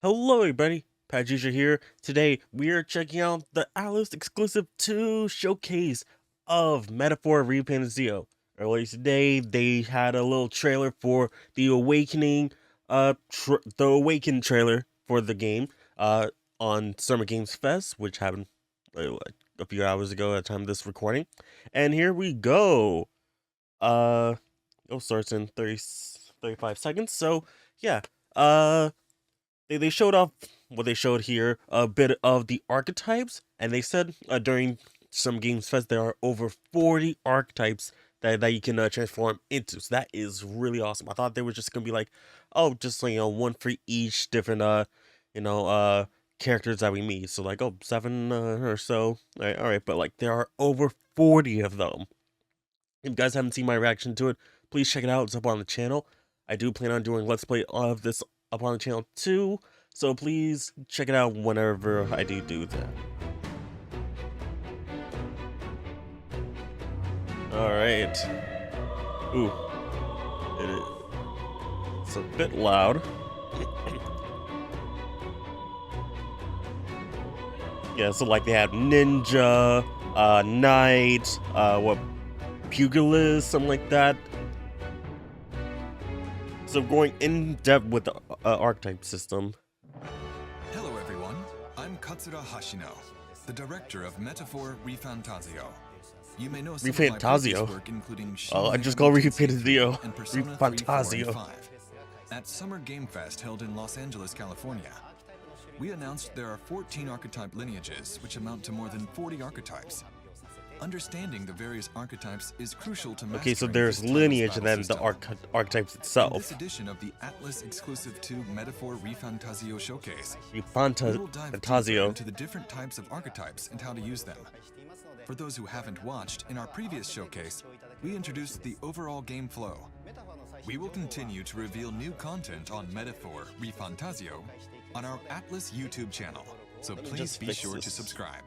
Hello everybody, Patricia here. Today we are checking out the ATLUS exclusive 2 showcase of Metaphor ReFantazio. Earlier today they had a little trailer for the Awakening, the Awaken trailer for the game, on Summer Games Fest, which happened a few hours ago at the time of this recording. And here we go. It starts in 35 seconds, so yeah, they showed off what they showed here, a bit of the archetypes, and they said during some Games Fest there are over 40 archetypes that you can transform into. So that is really awesome. I thought they were just gonna be like, oh, just like, one for each different you know uh characters that we meet. So like, oh, seven or so. All right, but like there are over 40 of them. If you guys haven't seen my reaction to it, please check it out. It's up on the channel. I do plan on doing Let's Play of this up on the channel too, so please check it out whenever I do that. Alright. Ooh. It's a bit loud. Yeah, so like they have ninja, knight, what, pugilist, something like that. So going in depth with the archetype system. Hello everyone, I'm Katsura Hashino, the director of Metaphor ReFantazio. You may know some of my previous work, including I just call ReFantazio. and Persona 3, 4, and 5. At Summer Game Fest held in Los Angeles, California, we announced there are 14 archetype lineages, which amount to more than 40 archetypes. Understanding the various archetypes is crucial to mastering. Okay, so there's lineage and then the archetypes itself. In this edition of the ATLUS exclusive 2 Metaphor ReFantazio showcase, ReFantazio. we'll dive deeper into the different types of archetypes and how to use them. For those who haven't watched, in our previous showcase, we introduced the overall game flow. We will continue to reveal new content on Metaphor ReFantazio on our ATLUS YouTube channel, so please be sure to subscribe.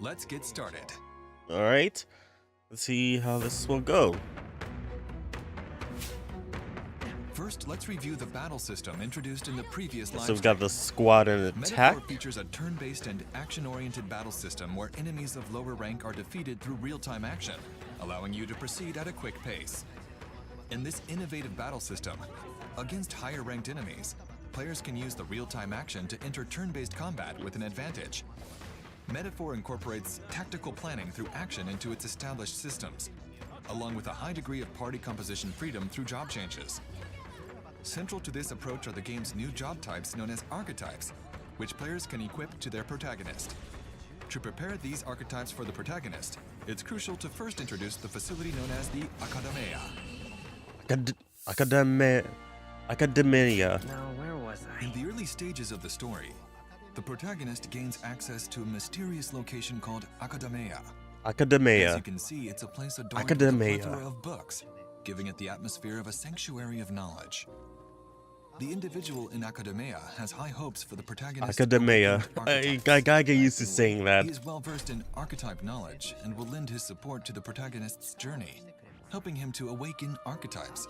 Let's get started. Alright, let's see how this will go. First, let's review the battle system introduced in the previous live So we've got the squad and attack. Metaphor features a turn-based and action-oriented battle system where enemies of lower rank are defeated through real-time action, allowing you to proceed at a quick pace. In this innovative battle system, against higher-ranked enemies, players can use the real-time action to enter turn-based combat with an advantage. Metaphor incorporates tactical planning through action into its established systems, along with a high degree of party composition freedom through job changes. Central to this approach are the game's new job types known as archetypes, which players can equip to their protagonist. To prepare these archetypes for the protagonist, it's crucial to first introduce the facility known as the Academia. Academia. Now, where was I? In the early stages of the story, the protagonist gains access to a mysterious location called Academia. As you can see, it's a place adorned with a plethora of books, giving it the atmosphere of a sanctuary of knowledge. The individual in Academia has high hopes for the protagonist. Academia. I gotta get used to saying that. He is well versed in archetype knowledge and will lend his support to the protagonist's journey, helping him to awaken archetypes.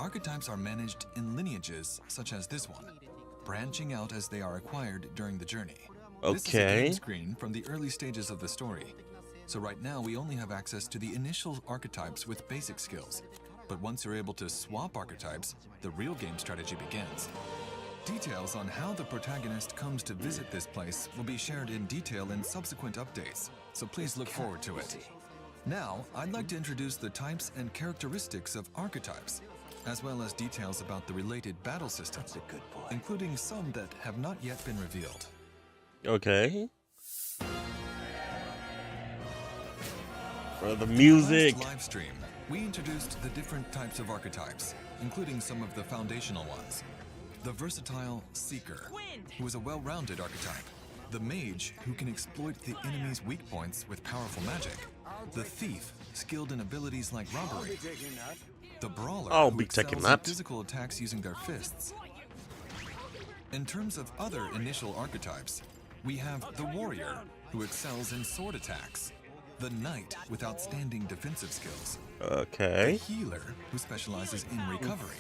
Archetypes are managed in lineages such as this one, branching out as they are acquired during the journey. This is a game screen from the early stages of the story. So right now we only have access to the initial archetypes with basic skills. But once you're able to swap archetypes, the real game strategy begins. Details on how the protagonist comes to visit this place will be shared in detail in subsequent updates, so please look forward to it. Now, I'd like to introduce the types and characteristics of archetypes, as well as details about the related battle systems, including some that have not yet been revealed. Okay. For the music. In the last live stream, we introduced the different types of archetypes, including some of the foundational ones. The versatile Seeker, who is a well-rounded archetype. The Mage, who can exploit the enemy's weak points with powerful magic. The Thief, skilled in abilities like robbery. The Brawler, who excels in physical attacks using their fists. In terms of other initial archetypes, we have the Warrior, who excels in sword attacks. The Knight, with outstanding defensive skills. Okay. The Healer, who specializes in recovery.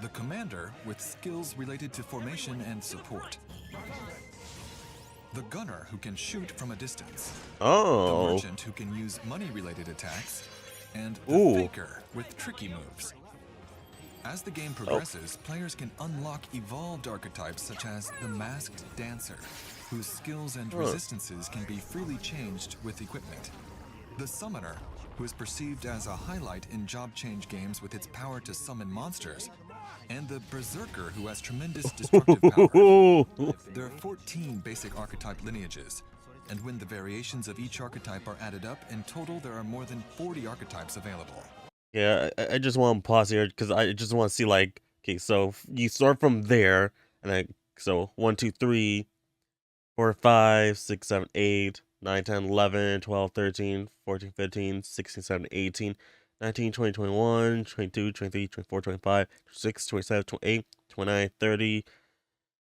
The commander with skills related to formation and support. The gunner who can shoot from a distance. The Oh. merchant who can use money-related attacks. And the faker with tricky moves. As the game progresses, players can unlock evolved archetypes such as the masked dancer, whose skills and resistances can be freely changed with equipment. The summoner, who is perceived as a highlight in job change games with its power to summon monsters. And the berserker, who has tremendous destructive power. There are 14 basic archetype lineages, and when the variations of each archetype are added up, in total there are more than 40 archetypes available. Yeah, I just want to pause here because I just want to see, like, okay, so you start from there, and then, so 1, 2, 3, 4, 5, 6, 7, 8, 9, 10, 11, 12, 13, 14, 15, 16, 17, 18, 19, 20, 21, 22, 23, 24, 25, 26, 27, 28, 29, 30,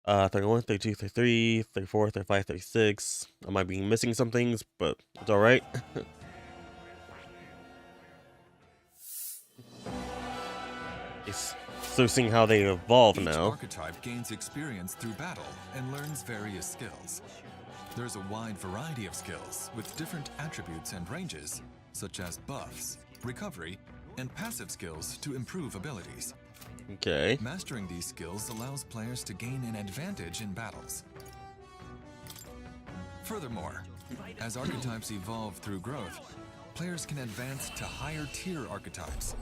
31, 32, 33, 34, 35, 36. I might be missing some things, but it's alright. So seeing how they evolve Each now. archetype gains experience through battle and learns various skills. There's a wide variety of skills with different attributes and ranges, such as buffs, recovery, and passive skills to improve abilities. Okay. Mastering these skills allows players to gain an advantage in battles. Furthermore, as archetypes evolve through growth, players can advance to higher tier archetypes.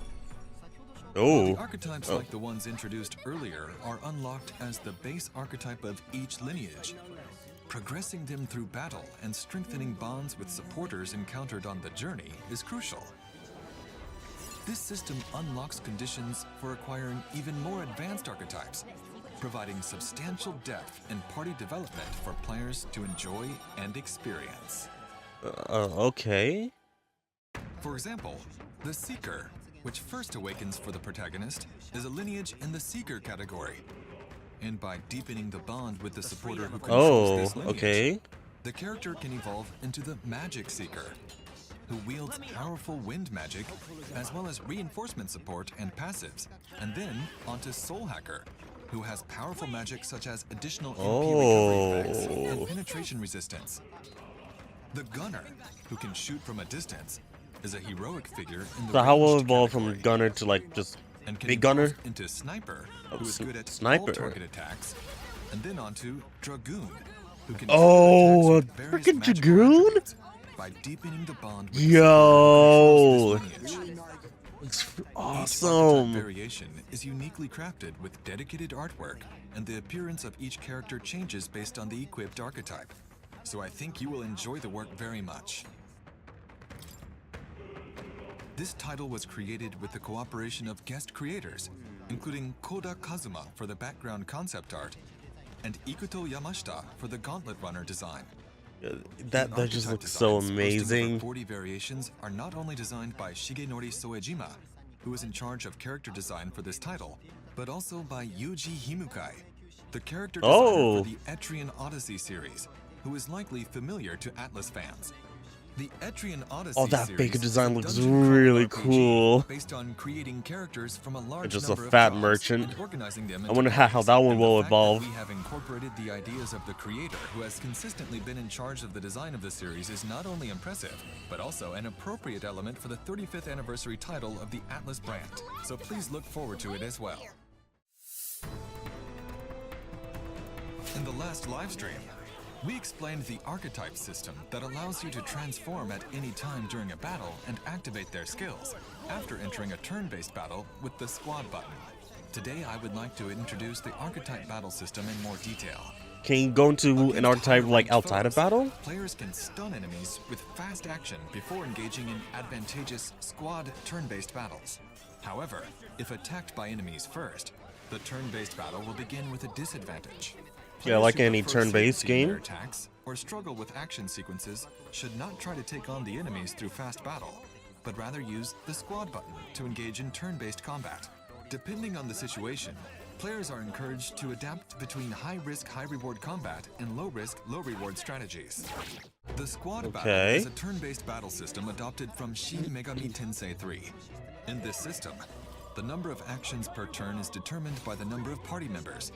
The archetypes like the ones introduced earlier are unlocked as the base archetype of each lineage. Progressing them through battle and strengthening bonds with supporters encountered on the journey is crucial. This system unlocks conditions for acquiring even more advanced archetypes, providing substantial depth in party development for players to enjoy and experience. Okay. For example, the Seeker, which first awakens for the protagonist, is a lineage in the Seeker category. And by deepening the bond with the supporter who controls this lineage, the character can evolve into the Magic Seeker, who wields powerful wind magic, as well as reinforcement support and passives, and then onto Soul Hacker, who has powerful magic such as additional MP recovery effects and penetration resistance. The Gunner, who can shoot from a distance, is a heroic figure in the So how will it evolve category, from Gunner to, like, just and can big Gunner? into Sniper, who is good at Sniper. all target attacks, and then onto Dragoon, who can a freaking freaking Dragoon? by deepening the bond with Yo, the lineage. it's Each awesome. variation is uniquely crafted with dedicated artwork, and the appearance of each character changes based on the equipped archetype. So I think you will enjoy the work very much. This title was created with the cooperation of guest creators, including Koda Kazuma for the background concept art, and Ikuto Yamashita for the Gauntlet Runner design. That just looks so amazing. 40 variations are not only designed by Shigenori Soejima, who is in charge of character design for this title, but also by Yuji Himukai, the character designer for the Etrian Odyssey series, who is likely familiar to Atlus fans. The Etrian Odyssey That series Baker design is a looks dungeon crawler really RPG cool. based on creating characters from a large Just a number of fat jobs merchant. and organizing them I into wonder how parties. that one And the will fact that evolve. we have incorporated the ideas of the creator, who has consistently been in charge of the design of the series, is not only impressive, but also an appropriate element for the 35th anniversary title of the Atlus brand. So please look forward to it as well. In the last livestream, we explained the archetype system that allows you to transform at any time during a battle and activate their skills after entering a turn-based battle with the squad button. Today I would like to introduce the archetype battle system in more detail. Can you go into an archetype like outside of battle? Players can stun enemies with fast action before engaging in advantageous squad turn-based battles. However, if attacked by enemies first, the turn-based battle will begin with a disadvantage. Yeah, like Players who any prefer turn-based safety in their game. attacks or struggle with action sequences should not try to take on the enemies through fast battle, but rather use the squad button to engage in turn-based combat. Depending on the situation, players are encouraged to adapt between high-risk, high-reward combat and low-risk, low-reward strategies. The squad battle is a turn-based battle system adopted from Shin Megami Tensei 3. In this system, The number of actions per turn is determined by the number of party members,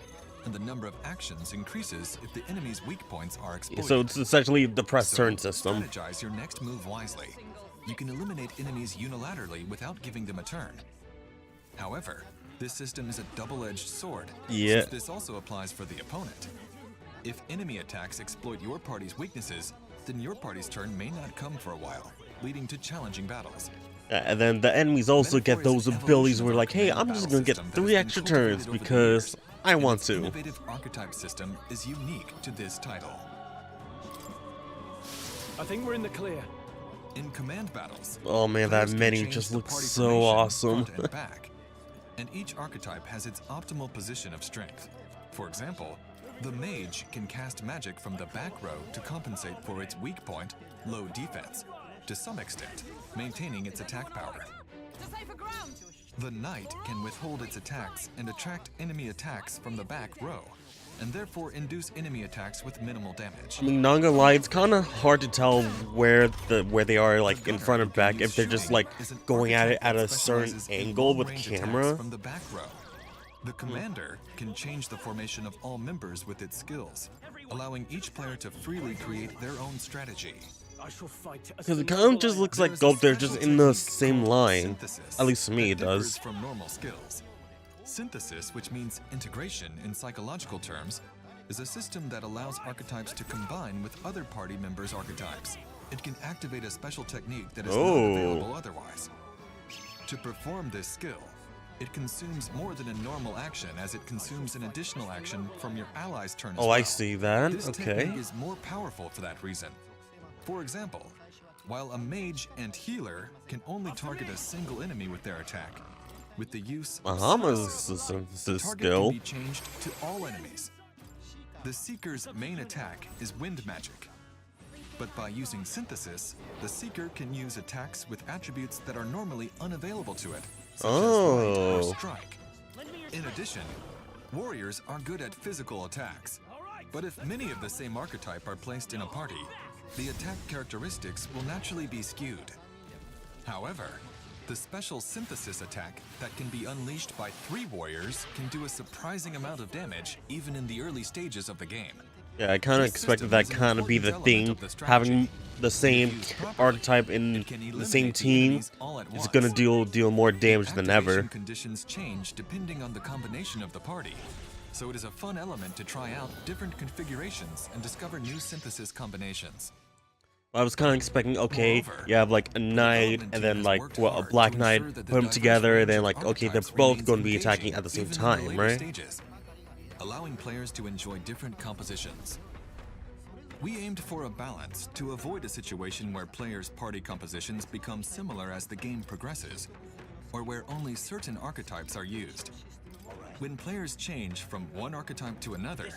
and the number of actions increases if the enemy's weak points are exploited. So it's essentially the press turn system. Strategize your next move wisely. You can eliminate enemies unilaterally without giving them a turn. However, this system is a double-edged sword, since this also applies for the opponent. If enemy attacks exploit your party's weaknesses, then your party's turn may not come for a while, leading to challenging battles. And then the enemies also get those abilities where like, hey, I'm just gonna get 3 extra turns because I want to. This innovative archetype system is unique to this title. I think we're in the clear. In command battles, Oh man, that menu just looks so awesome. front and back, and each archetype has its optimal position of strength. For example, the mage can cast magic from the back row to compensate for its weak point, low defense, to some extent, maintaining its attack power. The knight can withhold its attacks and attract enemy attacks from the back row, and therefore induce enemy attacks with minimal damage. I mean, not gonna lie, it's kind of hard to tell where they are like in front and back if they're just like going at it at a certain angle with the camera. From the back row. The commander can change the formation of all members with its skills, allowing each player to freely create their own strategy. Because it kind of just looks like, oh, they're just in the same line. At least to me, it does. From normal skills. Synthesis, which means integration in psychological terms, is a system that allows archetypes to combine with other party members' archetypes. It can activate a special technique that is not available otherwise. To perform this skill, it consumes more than a normal action, as it consumes an additional action from your ally's turn as well. Oh, I see that. This Okay. technique is more powerful for that reason. For example, while a mage and healer can only target a single enemy with their attack, with the use of Bahama's synthesis, the target skill. can be changed to all enemies. The Seeker's main attack is wind magic. But by using synthesis, the Seeker can use attacks with attributes that are normally unavailable to it, such as light or strike. In addition, warriors are good at physical attacks. But if many of the same archetype are placed in a party, the attack characteristics will naturally be skewed. However, the special synthesis attack that can be unleashed by 3 warriors can do a surprising amount of damage even in the early stages of the game. Yeah, I kind of expected that kind of be the thing. Having the same archetype in the same team is gonna deal more damage than ever. Conditions change depending on the combination of the party, so it is a fun element to try out different configurations and discover new synthesis combinations. I was kind of expecting, okay, you have like a knight and then like a black knight, put them together, and then like, okay, they're both going to be attacking at the same time, right? Allowing players to enjoy different compositions. We aimed for a balance to avoid a situation where players' party compositions become similar as the game progresses, or where only certain archetypes are used. When players change from one archetype to another,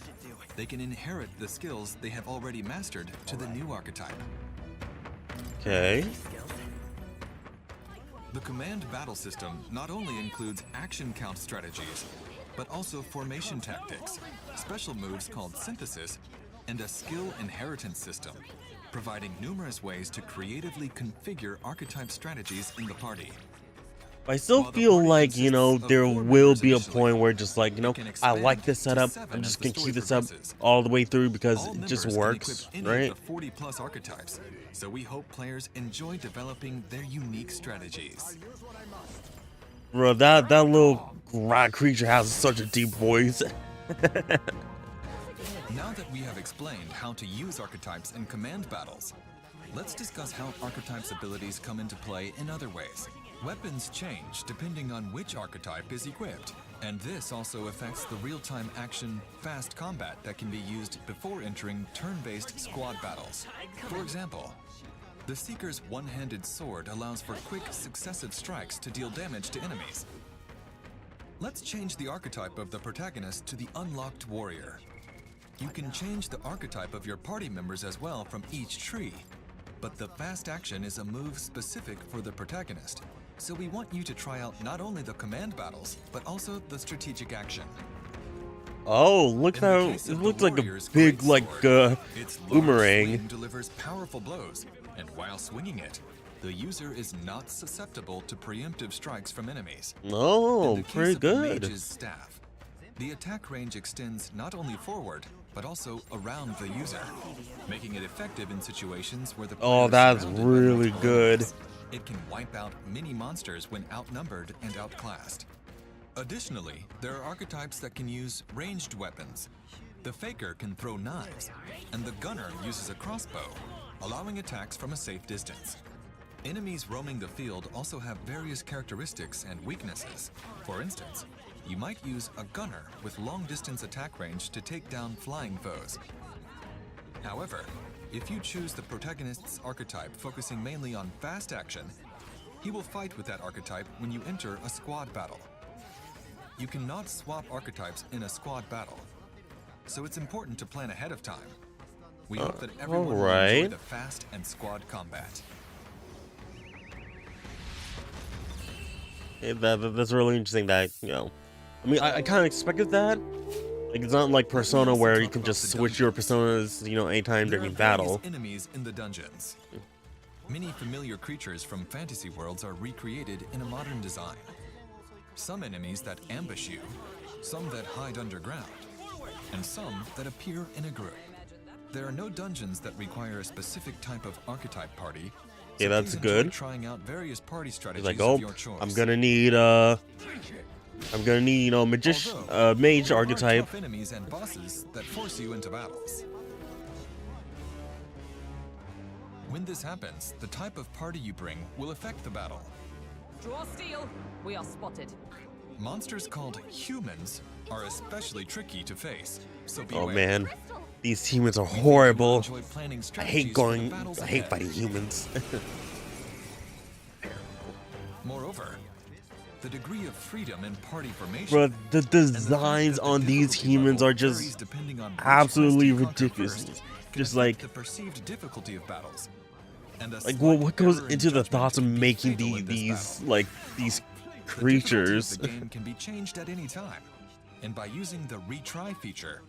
they can inherit the skills they have already mastered to the new archetype. Okay. The command battle system not only includes action count strategies, but also formation tactics, special moves called synthesis, and a skill inheritance system, providing numerous ways to creatively configure archetype strategies in the party. I still feel like, you know, there will be a point where just like, you know, I like this setup, I'm just gonna keep this up all the way through because it just works, right? 40+ archetypes, so we hope players enjoy developing their unique strategies. Bro, that little rock creature has such a deep voice. Now that we have explained how to use archetypes in command battles, let's discuss how archetypes' abilities come into play in other ways. Weapons change depending on which archetype is equipped, and this also affects the real-time action, fast combat that can be used before entering turn-based squad battles. For example, the Seeker's one-handed sword allows for quick, successive strikes to deal damage to enemies. Let's change the archetype of the protagonist to the unlocked warrior. You can change the archetype of your party members as well from each tree, but the fast action is a move specific for the protagonist. So we want you to try out not only the command battles, but also the strategic action. Oh, look how it looks like a big its large boomerang. swing delivers powerful blows, and while swinging it, the user is not susceptible to preemptive strikes from enemies. Oh, In the case pretty of good. the mage's staff, the attack range extends not only forward, but also around the user, making it effective in situations where the player Oh, is that's surrounded by really multiple good. enemies. It can wipe out many monsters when outnumbered and outclassed. Additionally, there are archetypes that can use ranged weapons. The faker can throw knives, and the gunner uses a crossbow, allowing attacks from a safe distance. Enemies roaming the field also have various characteristics and weaknesses. For instance, you might use a gunner with long-distance attack range to take down flying foes. However, if you choose the protagonist's archetype focusing mainly on fast action, he will fight with that archetype when you enter a squad battle. You cannot swap archetypes in a squad battle, so it's important to plan ahead of time. We hope that everyone will enjoy the fast and squad combat. That's really interesting that, you know, I mean, I kind of expected that. Like, it's not like Persona where you can just switch your personas, you know, anytime during battle. Enemies in the dungeons. Many familiar creatures from fantasy worlds are recreated in a modern design. Some enemies that ambush you, some that hide underground, and some that appear in a group. There are no dungeons that require a specific type of archetype party. Yeah, that's good. Trying out various party strategies Like, of oh, your choice. I'm gonna need, you know, mage There are archetype. tough enemies and bosses that force you into battles. When this happens, the type of party you bring will affect the battle. Draw steel. We are spotted. Monsters called humans are especially tricky to face, so beware. Oh man, these humans are We think you will horrible. enjoy planning I hate strategies for the going, battles I hate ahead. fighting humans. Moreover, the degree of freedom in party formation. Bro, the and the fact designs that the on these difficulty humans level are just varies depending on which absolutely quest you conquer ridiculous. first can Just affect like, the perceived difficulty of battles. And a like slight what goes error in into the judgment thoughts of can be making fatal in this these battle. like these The difficulty of creatures? the game can be changed at any time, and by using the retry feature,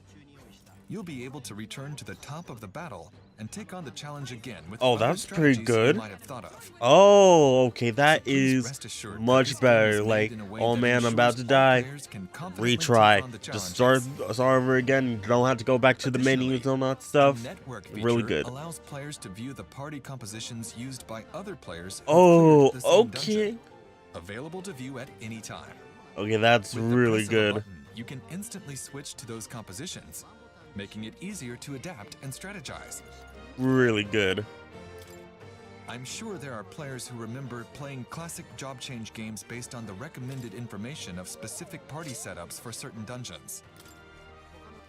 you'll be able to return to the top of the battle and take on the challenge again with Oh, other that's pretty strategies good. you might have thought of. Oh, okay, that Please is rest assured that this much game better. is made Like, in a way oh that man, I'm about ensures to all die. players can confidently take Retry. on the Just challenges. start over again. You don't have to go back to the menus and all that stuff. The network Really feature good. allows players to view the party compositions used by other players who Oh, cleared the same okay. dungeon. Available to view at any time. Okay, that's With the really press of a good. button, you can instantly switch to those compositions, making it easier to adapt and strategize. Really good. I'm sure there are players who remember playing classic job change games based on the recommended information of specific party setups for certain dungeons.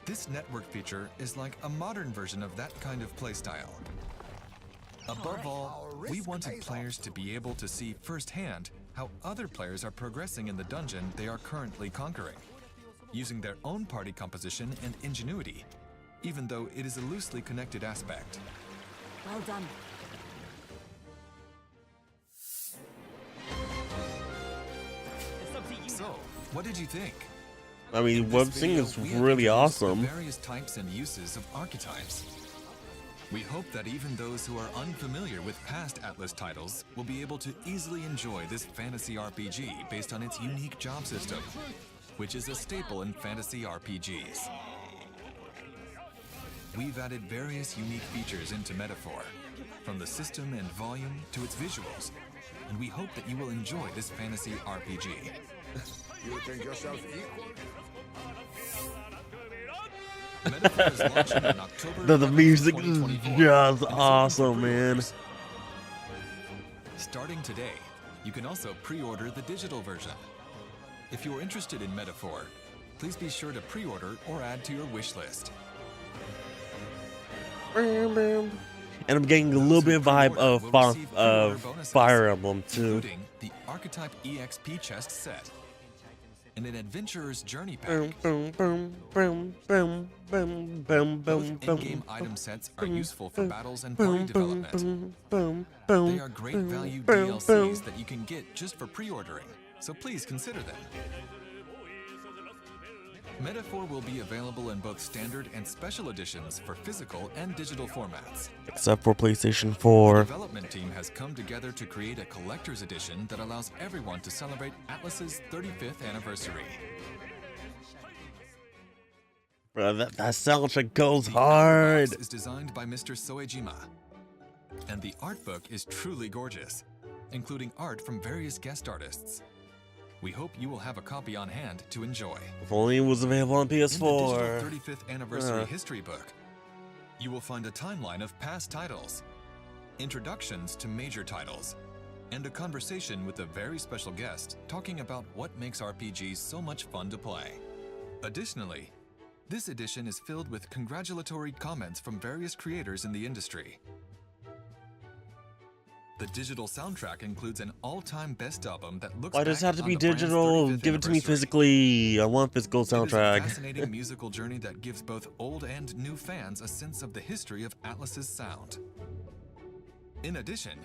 This network feature is like a modern version of that kind of playstyle. Above all, we wanted players to be able to see firsthand how other players are progressing in the dungeon they are currently conquering, using their own party composition and ingenuity, even though it is a loosely connected aspect. Well done. So, what did you think? I mean, In web this sync video, is we have really introduced the awesome. various types and uses of archetypes. We hope that even those who are unfamiliar with past Atlas titles will be able to easily enjoy this fantasy RPG based on its unique job system, which is a staple in fantasy RPGs. We've added various unique features into Metaphor, from the system and volume to its visuals, and we hope that you will enjoy this fantasy RPG. You think yourself equal? Metaphor is launching on October The 11th, music is 2024, just and it's awesome, open for man. pre-orders. Starting today, you can also pre-order the digital version. If you're interested in Metaphor, please be sure to pre-order or add to your wish list. And I'm getting a little bit of vibe of Fire Emblem too. Including the Archetype EXP chest set and an Adventurer's Journey pack. Boom, boom, boom, boom, boom, boom, boom, Both boom, in-game item sets are useful for battles and boom, party boom, development. boom, boom, They are great boom, value boom, DLCs boom. that you can get just for pre-ordering, so please consider them. Metaphor will be available in both standard and special editions for physical and digital formats. Except for PlayStation The 4. development team has come together to create a collector's edition that allows everyone to celebrate Atlus's 35th anniversary. Bro, that soundtrack goes The hard. box is designed by Mr. Soejima, and the art book is truly gorgeous, including art from various guest artists. We hope you will have a copy on hand to enjoy. If only it was available on In the digital PS4. 35th anniversary history book, you will find a timeline of past titles, introductions to major titles, and a conversation with a very special guest talking about what makes RPGs so much fun to play. Additionally, this edition is filled with congratulatory comments from various creators in the industry. The digital soundtrack includes an all-time best album that looks Why does it back have to on be the brand's digital? 35th Give it to me anniversary. physically. I want physical It is a soundtrack. fascinating musical journey that gives both old and new fans a sense of the history of Atlus's sound. In addition,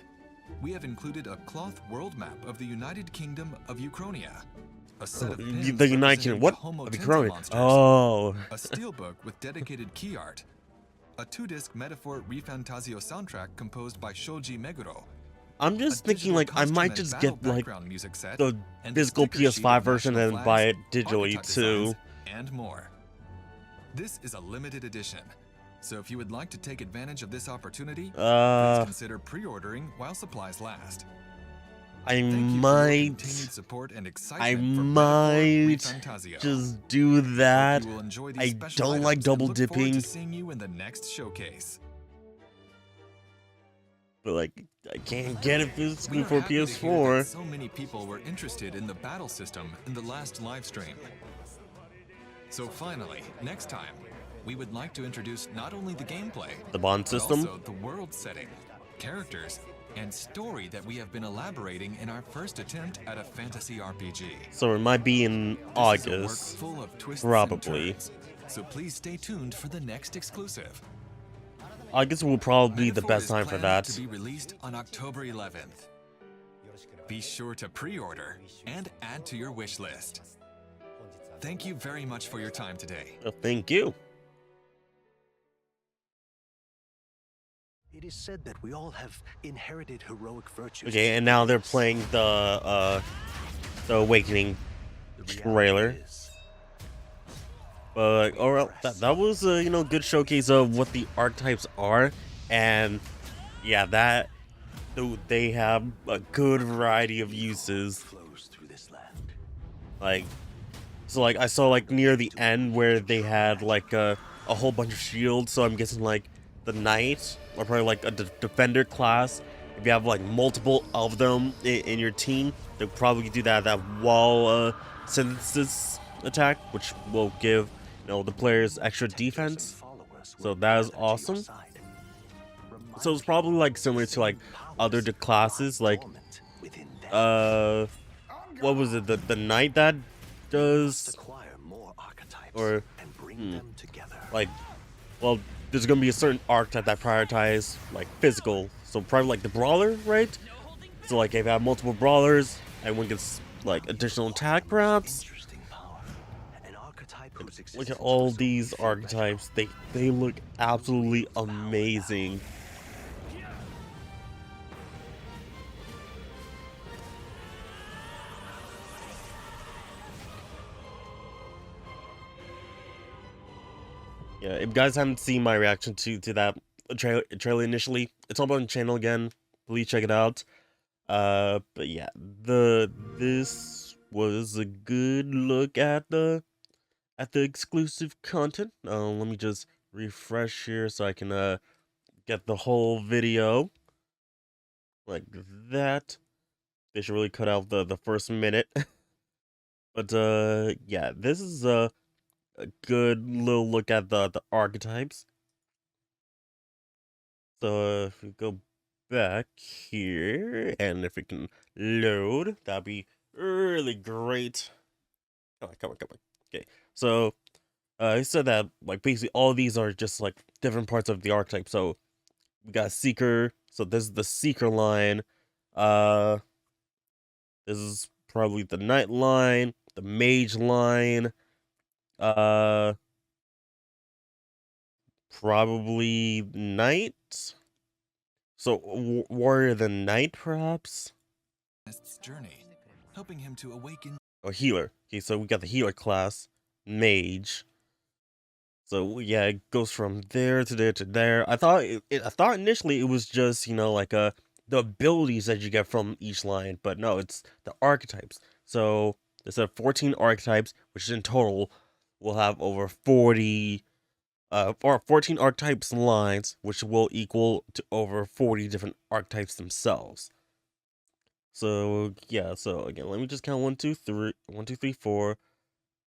we have included a cloth world map of the United Kingdom of Uchronia, a set of pins The United representing Kingdom. What? Homo Of the Tento Corona. monsters, Oh. a steelbook with dedicated key art, a 2-disc Metaphor ReFantazio soundtrack composed by Shoji Meguro, I'm just a thinking digital like I costume might and just battle get like background music set, the and a physical sticker sheet PS5 of version national and buy it flags, digitally archetype too. designs, and more. This is a limited edition, so if you would like to take advantage of this opportunity, please consider pre-ordering while supplies last. I Thank you for your might continued support and I excitement for might Metaphor ReFantazio. just do that. Hope you will enjoy these I special don't like items and double look forward dipping. to seeing you in the next showcase. But like I can't get it We physically are for happy to hear that PS4. so many people were interested in the battle system in the last live stream. So finally, next time, we would like to introduce not only the gameplay, The bond but system. also the world setting, characters, and story that we have been elaborating in our first attempt at a fantasy RPG. So it might be in This is a work August. full of twists Probably. and turns, so please stay tuned for the next exclusive. August will probably be the Metaphor best is time for planned that. to be released on October 11th. Be sure to pre-order and add to your wish list. Thank you very much for your time today. Thank you. It is said that we all have inherited heroic virtues. Okay, and now they're playing the Awakening The reality trailer. is, But overall, that was a good showcase of what the archetypes are, and yeah, that they have a good variety of uses. flows through this land. Like, so like I saw like near the end where they had like a whole bunch of shields. So I'm guessing like the knight or probably like a defender class. If you have like multiple of them in your team, they'll probably do that wall synthesis attack, which will give the players extra defense. So that is awesome. So it's probably like similar to like other classes, like what was it, the knight that does, or like, well, there's gonna be a certain archetype that prioritize like physical, so probably like the brawler, right? So like if you have multiple brawlers, everyone gets like additional attack perhaps. Look at all these archetypes, they look absolutely amazing. Yeah, if you guys haven't seen my reaction to that trailer initially, it's all on the channel again. Please check it out. But yeah, this was a good look at the exclusive content. Let me just refresh here so I can get the whole video like that. They should really cut out the first minute. But yeah, this is a good little look at the archetypes. So if we go back here and if we can load, that'd be really great. Come on. Okay, so I said that like basically all of these are just like different parts of the archetype. So we got Seeker. So this is the Seeker line. This is probably the Knight line, the Mage line, Uh, probably knight. So warrior the knight, perhaps, journey, helping him to awaken. or healer. Okay, so we got the healer class, mage. So yeah, it goes from there to there to there. I thought initially it was just like the abilities that you get from each line, but no, it's the archetypes. So instead of 14 archetypes, which in total will have over 40 or 14 archetypes lines, which will equal to over 40 different archetypes themselves. So yeah, so again, let me just count 1, 2, 3, 1, 2, 3, 4,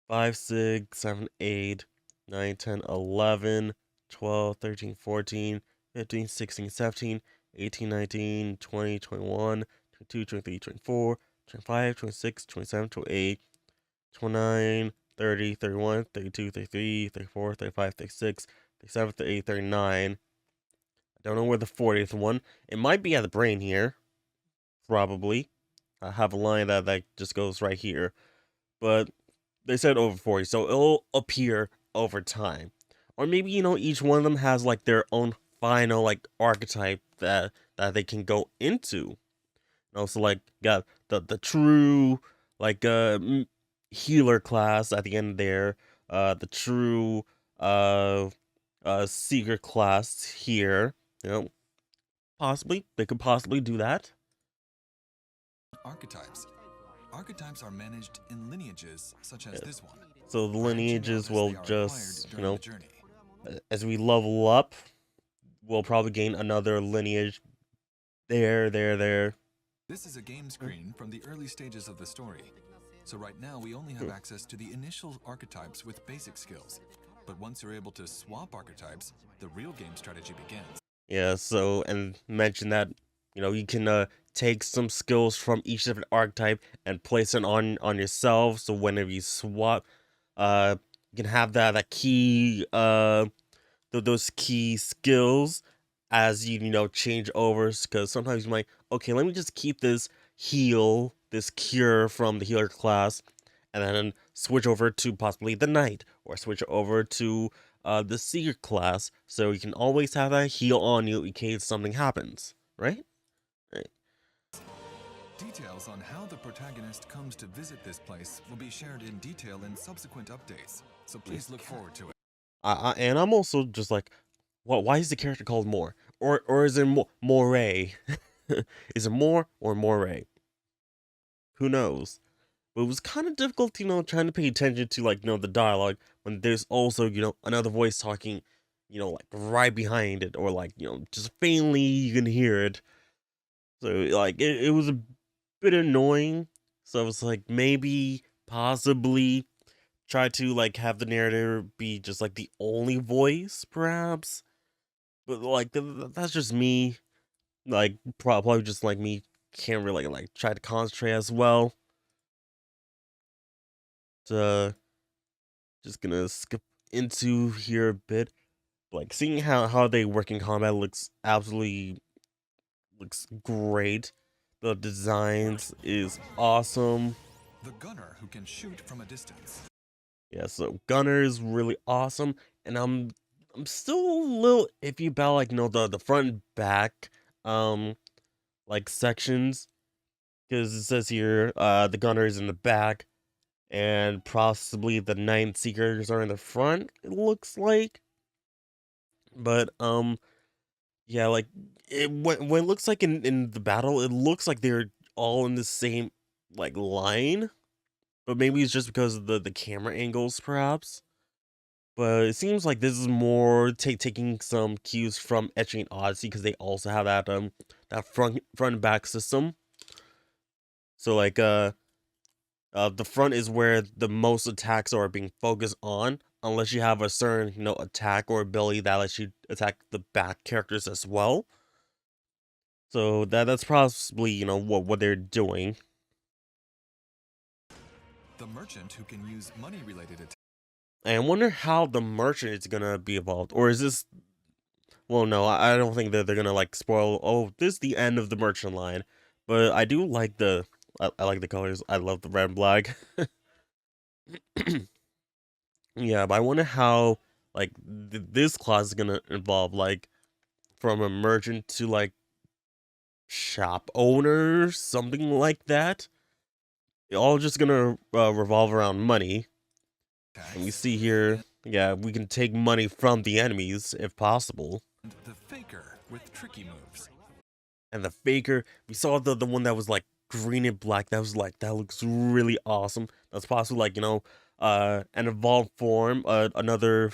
5, 6, 7, 8, 9, 10, 11, 12, 13, 14, 15, 16, 17, 18, 19, 20, 21, 22, 23, 24, 25, 26, 27, 28, 29, 30, 31, 32, 33, 34, 35, 36, 37, 38, 39. I don't know where the 40th one. It might be at the brain here. Probably. I have a line that just goes right here. But they said over 40, so it'll appear over time. Or maybe, each one of them has like their own final like archetype that they can go into. And also like got the true like healer class at the end there, the true seeker class here. Possibly they could possibly do that. Archetypes. Archetypes are managed in lineages such as Yeah. this one. So the lineages will just, during the journey. as we level up, we'll probably gain another lineage there. This is a game screen from the early stages of the story. So right now we only have access to the initial archetypes with basic skills. But once you're able to swap archetypes, the real game strategy begins. Yeah, so, and mention that, you can take some skills from each different archetype and place it on yourself, so whenever you swap, you can have that key, those key skills as you change overs, because sometimes you might, okay, let me just keep this cure from the healer class, and then switch over to possibly the knight, or switch over to the seeker class, so you can always have that heal on you in case something happens, right? Right. Details on how the protagonist comes to visit this place will be shared in detail in subsequent updates, so please look forward to it. And I'm also just like, why is the character called More? Or is it Moray? Is it More or Moray? Who knows? But it was kind of difficult, trying to pay attention to like, the dialogue when there's also, another voice talking, like right behind it, or like, just faintly you can hear it. So like it was a bit annoying. So I was like, maybe, possibly try to like have the narrator be just like the only voice, perhaps. But like that's just me. Like probably just like me can't really like try to concentrate as well. Just gonna skip into here a bit. Like seeing how they work in combat looks great. The designs is awesome. The gunner who can shoot from a distance. Yeah, so gunner is really awesome, and I'm still a little iffy about like the front and back like sections, because it says here the gunner is in the back and possibly the 9 seekers are in the front, it looks like. But yeah, like when it looks like in the battle, it looks like they're all in the same like line. But maybe it's just because of the camera angles, perhaps. But it seems like this is more taking some cues from Etching and Odyssey, because they also have that front and back system. So like the front is where the most attacks are being focused on, unless you have a certain attack or ability that lets you attack the back characters as well. So that's possibly what they're doing. The merchant who can use money related attacks. And I wonder how the merchant is gonna be evolved, or is this? Well, no, I don't think that they're gonna like spoil. Oh, this is the end of the merchant line, but I do like I like the colors. I love the red and black. Yeah, but I wonder how like this class is gonna evolve, like from a merchant to like shop owner, something like that. All just gonna revolve around money. And we see here, yeah, we can take money from the enemies if possible. And the faker with tricky moves. And the faker, we saw the one that was like green and black. That was like, that looks really awesome. That's possibly like, an evolved form, another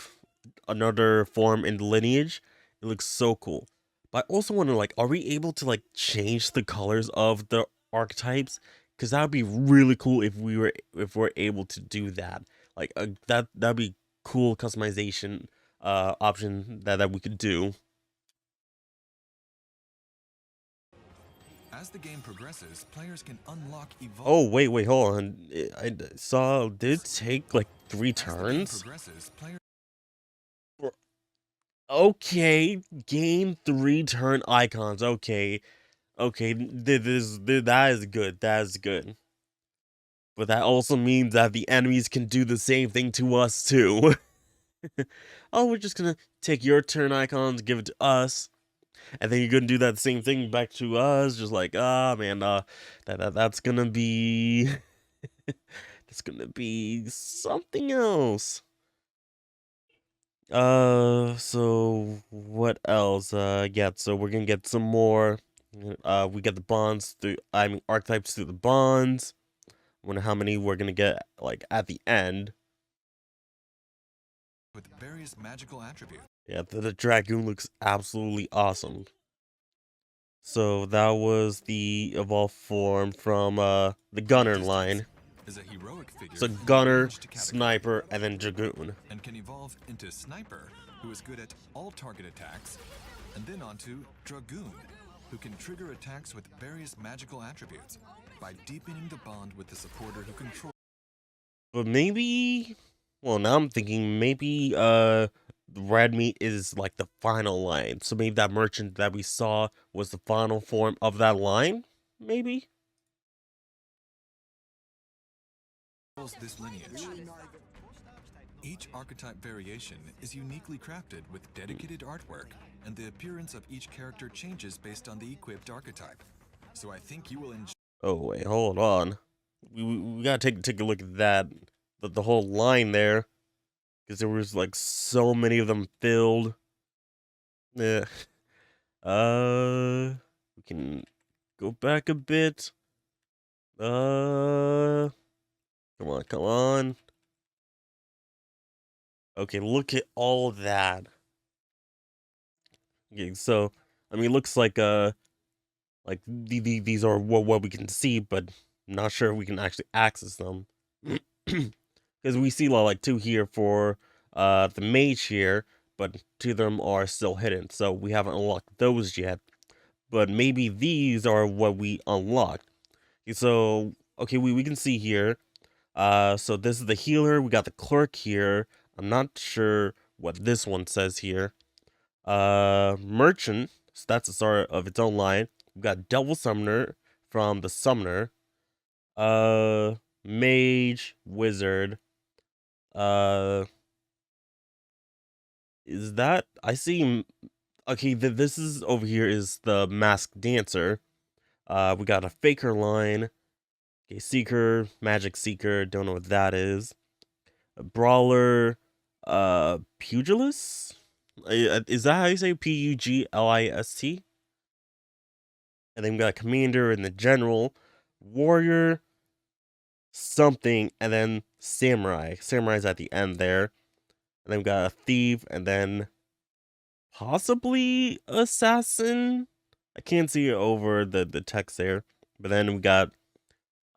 form in the lineage. It looks so cool. But I also wonder, like, are we able to like change the colors of the archetypes? Because that would be really cool if we're able to do that. Like that'd be cool customization option that we could do. As the game progresses, players can unlock evolve. Oh wait, hold on. I saw, did it take like 3 turns? Okay, game 3 turn icons. Okay, that is good. That is good. But that also means that the enemies can do the same thing to us too. Oh, we're just gonna take your turn icons, give it to us, and then you're gonna do that same thing back to us. Just like, man, that's gonna be that's gonna be something else. So what else? Yeah, so we're gonna get some more. We get the bonds through, I mean, archetypes through the bonds. I wonder how many we're gonna get, like, at the end. With various magical attributes. Yeah, the dragoon looks absolutely awesome. So that was the evolved form from, the gunner line. Is a heroic figure So who gunner, managed to category sniper, and then dragoon. and can evolve into sniper, who is good at all target attacks, and then onto dragoon, who can trigger attacks with various magical attributes by deepening the bond with the supporter who controls. But maybe, well, now I'm thinking maybe red meat is like the final line. So maybe that merchant that we saw was the final form of that line? Maybe? This lineage. Each archetype variation is uniquely crafted with dedicated artwork, and the appearance of each character changes based on the equipped archetype. So I think you will enjoy. Oh wait, hold on. We gotta take a look at that. The whole line there. Because there was like so many of them filled. Yeah. We can go back a bit. Come on. Okay, look at all that. Okay, so I mean, it looks like these are what we can see, but I'm not sure if we can actually access them. Because we see like 2 here for the mage here, but 2 of them are still hidden, so we haven't unlocked those yet. But maybe these are what we unlocked. So okay, we can see here. So this is the healer. We got the clerk here. I'm not sure what this one says here. Merchant. So that's the start of its own line. We got Devil Summoner from the Summoner. Mage, Wizard. Is that, I see? Okay, this is over here is the Masked Dancer. We got a Faker line. Okay, Seeker, Magic Seeker. Don't know what that is. A Brawler. Pugilist. Is that how you say Pugilist? And then we got a Commander and the General, Warrior, something, and then Samurai. Samurai's at the end there. And then we got a Thief, and then possibly Assassin. I can't see it over the text there. But then we got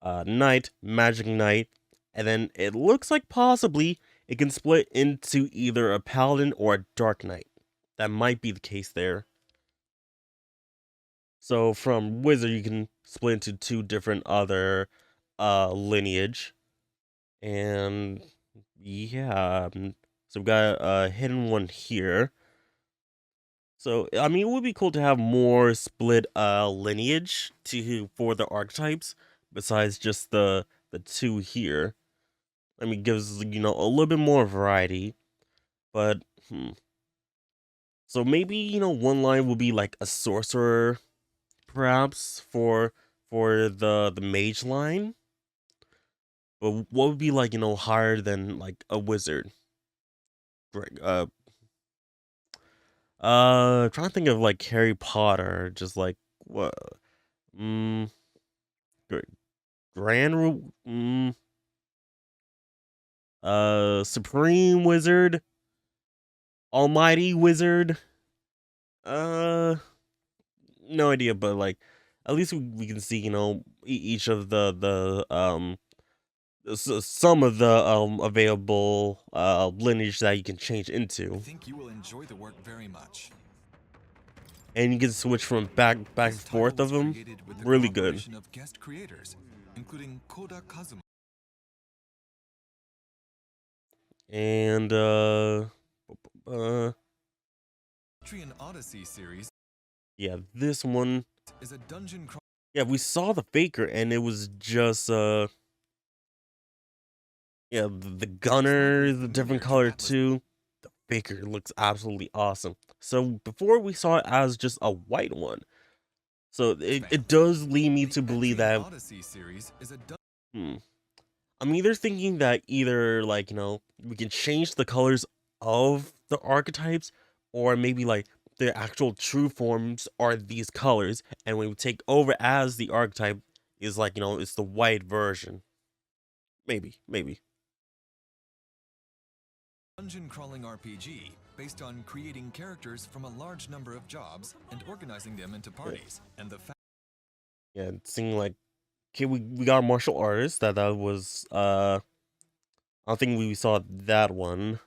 Knight, Magic Knight, and then it looks like possibly it can split into either a Paladin or a Dark Knight. That might be the case there. So from Wizard, you can split into 2 different other lineage. And yeah, so we've got a hidden one here. So I mean, it would be cool to have more split lineage for the archetypes besides just the 2 here. I mean, gives, you know, a little bit more variety, but, So maybe, you know, one line will be like a sorcerer, perhaps, for the mage line. But what would be like, you know, higher than like a wizard? Right, trying to think of like Harry Potter, just like what, mm, Gr- Supreme Wizard, Almighty Wizard. Uh, no idea, but like, at least we can see, you know, each of some of the available lineage that you can change I into, think you will enjoy the work very much. and you can switch from back and This title forth was of them. created with the Really good. cooperation of guest creators, including Koda Kazuma. And uh Trian Odyssey series yeah, this one. is a dungeon crawl. Yeah, we saw the faker, and it was just yeah, the gunner is a different color too. The faker looks absolutely awesome. So before we saw it as just a white one. So it does lead me to believe that Odyssey series is a hmm, I'm either thinking that either like, you know, we can change the colors of the archetypes, or maybe like their actual true forms are these colors, and when we take over as the archetype is like, you know, it's the white version. Maybe. dungeon crawling RPG based on creating characters from a large number of jobs and organizing them into parties. And the Yeah, it seemed like okay, we got a martial artist that was I don't think we saw that one,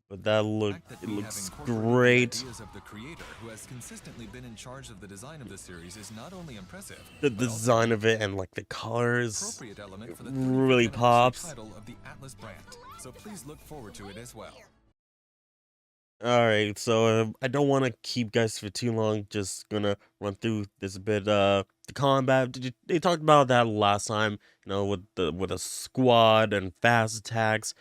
but fact that it we have looks incorporated the great. ideas of the creator who has consistently been in charge of the design of the series is not only impressive, The but also design of it and like the an colors appropriate element for the 35th really anniversary pops. title of the Atlas brand. So please look forward to it as well. All right, so I don't want to keep guys for too long. Just gonna run through this a bit. The combat. They talked about that last time. You know, with a squad and fast attacks.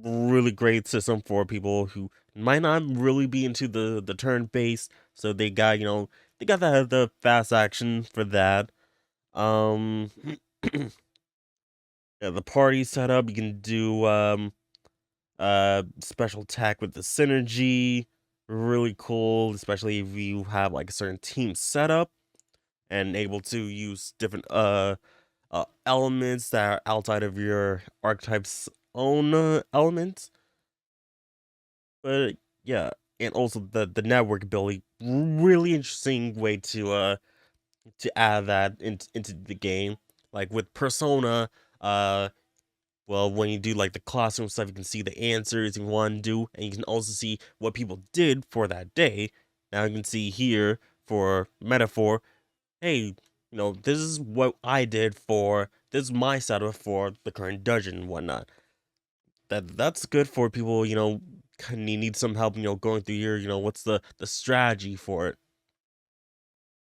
Really great system for people who might not really be into the turn based. So they got, you know, they got the fast action for that. Um, yeah, the party setup. You can do special attack with the synergy, really cool, especially if you have like a certain team setup and able to use different elements that are outside of your archetype's own elements. But yeah, and also the network ability, really interesting way to add that into the game, like with Persona. Well, when you do like the classroom stuff, you can see the answers you want to do, and you can also see what people did for that day. Now you can see here for metaphor, hey, you know, this is what I did for this is my setup for the current dungeon and whatnot. That's good for people, you know, kind of need some help, you know, going through here, you know, what's the strategy for it.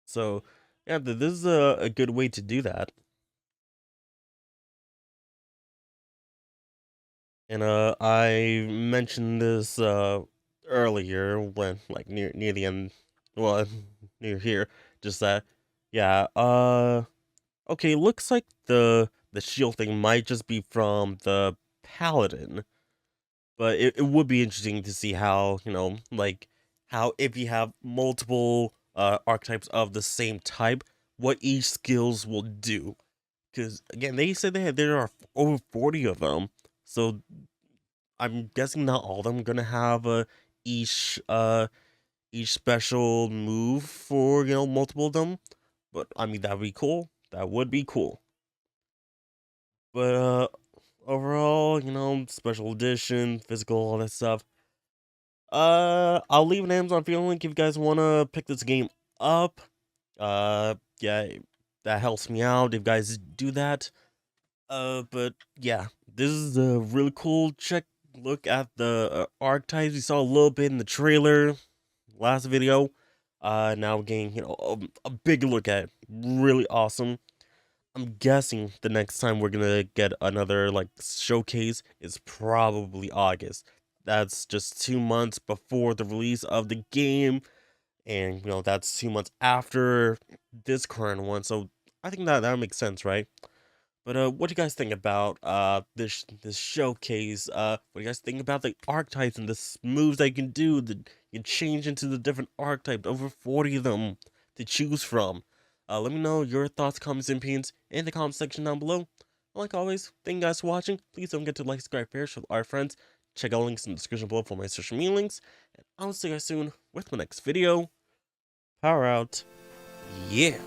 So yeah, this is a good way to do that. And I mentioned this earlier when like near the end, well, near here, just that yeah, okay, looks like the shield thing might just be from the paladin, but it would be interesting to see how, you know, like how if you have multiple archetypes of the same type, what each skills will do. Because again, they said there are over 40 of them, so I'm guessing not all of them gonna have each uh each special move for, you know, multiple of them. But I mean, that'd be cool. That would be cool. But overall, you know, special edition, physical, all that stuff. I'll leave an Amazon feeling link if you guys wanna pick this game up. Yeah, that helps me out if you guys do that. But yeah, this is a really cool check look at the archetypes. We saw a little bit in the trailer last video. Now we're getting, you know, a big look at it. Really awesome. I'm guessing the next time we're gonna get another like showcase is probably August. That's just 2 months before the release of the game, and that's 2 months after this current one. So I think that makes sense, right? But what do you guys think about this showcase? What do you guys think about the archetypes and the moves that you can do? That you can change into the different archetypes, over 40 of them to choose from. Let me know your thoughts, comments, and opinions in the comment section down below. Like always, thank you guys for watching. Please don't forget to like, subscribe, share with our friends. Check out links in the description below for my social media links. And I'll see you guys soon with my next video. Power out. Yeah.